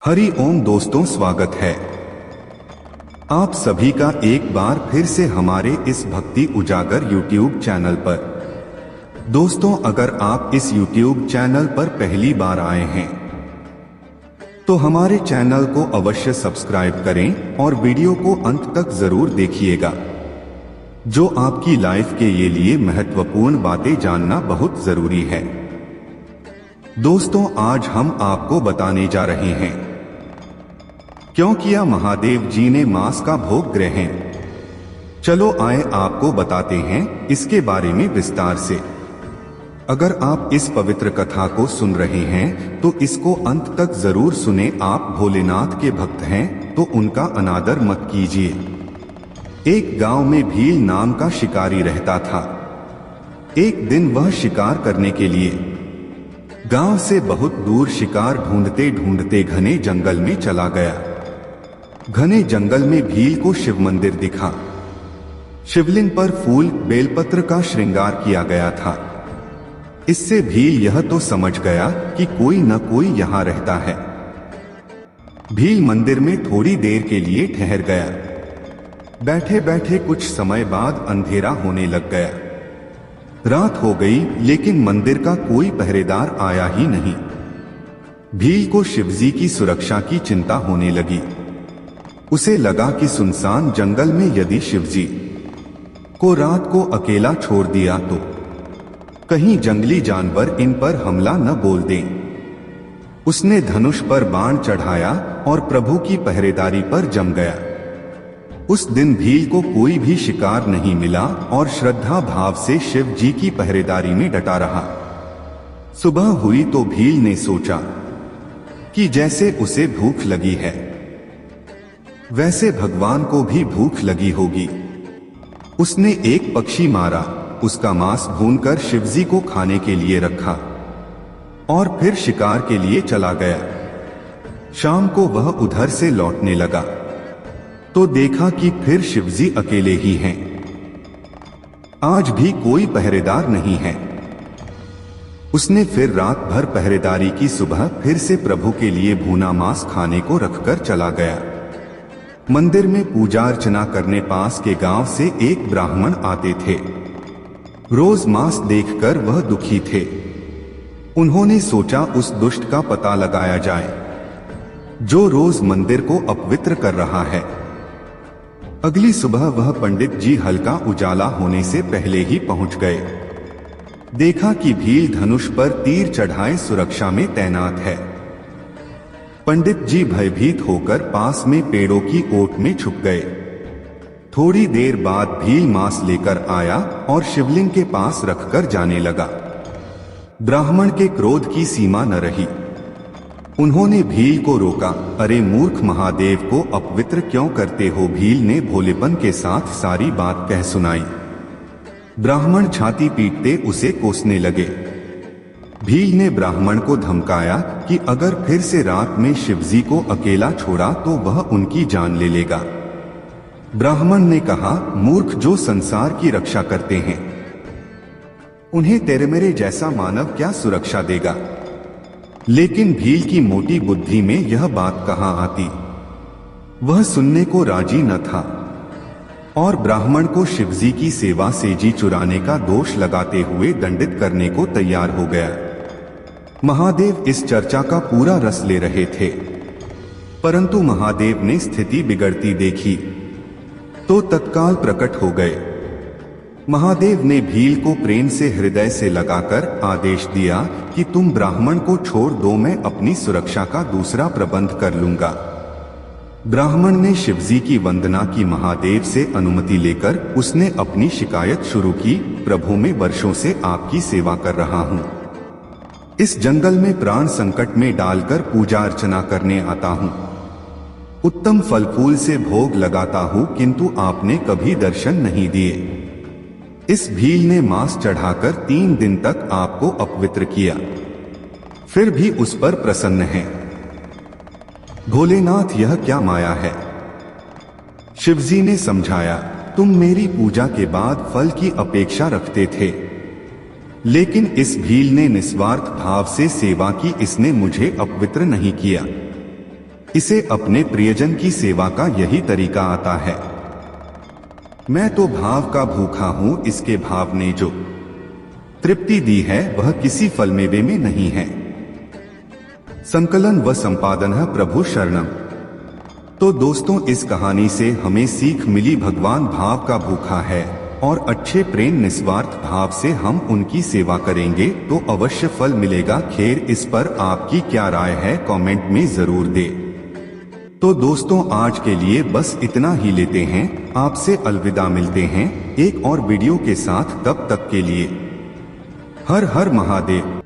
हरि ओम दोस्तों, स्वागत है आप सभी का एक बार फिर से हमारे इस भक्ति उजागर YouTube चैनल पर। दोस्तों, अगर आप इस YouTube चैनल पर पहली बार आए हैं तो हमारे चैनल को अवश्य सब्सक्राइब करें और वीडियो को अंत तक जरूर देखिएगा, जो आपकी लाइफ के लिए महत्वपूर्ण बातें जानना बहुत जरूरी है। दोस्तों, आज हम आपको बताने जा रहे हैं क्यों किया महादेव जी ने मांस का भोग ग्रहण। चलो आए आपको बताते हैं इसके बारे में विस्तार से। अगर आप इस पवित्र कथा को सुन रहे हैं तो इसको अंत तक जरूर सुने। आप भोलेनाथ के भक्त हैं तो उनका अनादर मत कीजिए। एक गांव में भील नाम का शिकारी रहता था। एक दिन वह शिकार करने के लिए गांव से बहुत दूर शिकार ढूंढते ढूंढते घने जंगल में चला गया। घने जंगल में भील को शिव मंदिर दिखा। शिवलिंग पर फूल बेलपत्र का श्रृंगार किया गया था। इससे भील यह तो समझ गया कि कोई न कोई यहाँ रहता है। भील मंदिर में थोड़ी देर के लिए ठहर गया। बैठे बैठे कुछ समय बाद अंधेरा होने लग गया। रात हो गई, लेकिन मंदिर का कोई पहरेदार आया ही नहीं। भील को शिवजी की सुरक्षा की चिंता होने लगी। उसे लगा कि सुनसान जंगल में यदि शिवजी को रात को अकेला छोड़ दिया तो कहीं जंगली जानवर इन पर हमला न बोल दें। उसने धनुष पर बाण चढ़ाया और प्रभु की पहरेदारी पर जम गया। उस दिन भील को कोई भी शिकार नहीं मिला और श्रद्धा भाव से शिव जी की पहरेदारी में डटा रहा। सुबह हुई तो भील ने सोचा कि जैसे उसे भूख लगी है वैसे भगवान को भी भूख लगी होगी। उसने एक पक्षी मारा, उसका मांस भूनकर शिवजी को खाने के लिए रखा और फिर शिकार के लिए चला गया। शाम को वह उधर से लौटने लगा तो देखा कि फिर शिवजी अकेले ही हैं। आज भी कोई पहरेदार नहीं है। उसने फिर रात भर पहरेदारी की। सुबह फिर से प्रभु के लिए भूना मांस खाने को रखकर चला गया। मंदिर में पूजा अर्चना करने पास के गांव से एक ब्राह्मण आते थे। रोज मांस देखकर वह दुखी थे। उन्होंने सोचा उस दुष्ट का पता लगाया जाए जो रोज मंदिर को अपवित्र कर रहा है। अगली सुबह वह पंडित जी हल्का उजाला होने से पहले ही पहुंच गए। देखा कि भील धनुष पर तीर चढ़ाए सुरक्षा में तैनात है। पंडित जी भयभीत होकर पास में पेड़ों की ओट में छुप गए। थोड़ी देर बाद भील मांस लेकर आया और शिवलिंग के पास रखकर जाने लगा। ब्राह्मण के क्रोध की सीमा न रही। उन्होंने भील को रोका। अरे मूर्ख, महादेव को अपवित्र क्यों करते हो? भील ने भोलेपन के साथ सारी बात कह सुनाई। ब्राह्मण छाती पीटते उसे कोसने लगे। भील ने ब्राह्मण को धमकाया कि अगर फिर से रात में शिवजी को अकेला छोड़ा तो वह उनकी जान ले लेगा। ब्राह्मण ने कहा, मूर्ख, जो संसार की रक्षा करते हैं उन्हें तेरे मेरे जैसा मानव क्या सुरक्षा देगा? लेकिन भील की मोटी बुद्धि में यह बात कहाँ आती। वह सुनने को राजी न था और ब्राह्मण को शिवजी की सेवा से जी चुराने का दोष लगाते हुए दंडित करने को तैयार हो गया। महादेव इस चर्चा का पूरा रस ले रहे थे, परंतु महादेव ने स्थिति बिगड़ती देखी तो तत्काल प्रकट हो गए। महादेव ने भील को प्रेम से हृदय से लगाकर आदेश दिया कि तुम ब्राह्मण को छोड़ दो, मैं अपनी सुरक्षा का दूसरा प्रबंध कर लूंगा। ब्राह्मण ने शिवजी की वंदना की। महादेव से अनुमति लेकर उसने अपनी शिकायत शुरू की। प्रभु, मैं वर्षों से आपकी सेवा कर रहा हूँ। इस जंगल में प्राण संकट में डालकर पूजा अर्चना करने आता हूँ। उत्तम फल फूल से भोग लगाता हूँ, किंतु आपने कभी दर्शन नहीं दिए। इस भील ने मांस चढ़ाकर 3 दिन तक आपको अपवित्र किया, फिर भी उस पर प्रसन्न है। भोलेनाथ, यह क्या माया है? शिवजी ने समझाया, तुम मेरी पूजा के बाद फल की अपेक्षा रखते थे, लेकिन इस भील ने निस्वार्थ भाव से सेवा की। इसने मुझे अपवित्र नहीं किया। इसे अपने प्रियजन की सेवा का यही तरीका आता है। मैं तो भाव का भूखा हूँ, इसके भाव ने जो तृप्ति दी है वह किसी फल मेवे में नहीं है। संकलन व संपादन है प्रभु शरणम। तो दोस्तों, इस कहानी से हमें सीख मिली, भगवान भाव का भूखा है और अच्छे प्रेम निस्वार्थ भाव से हम उनकी सेवा करेंगे तो अवश्य फल मिलेगा। खैर, इस पर आपकी क्या राय है कमेंट में जरूर दे। तो दोस्तों, आज के लिए बस इतना ही लेते हैं, आपसे अलविदा, मिलते हैं एक और वीडियो के साथ। तब तक के लिए हर हर महादेव।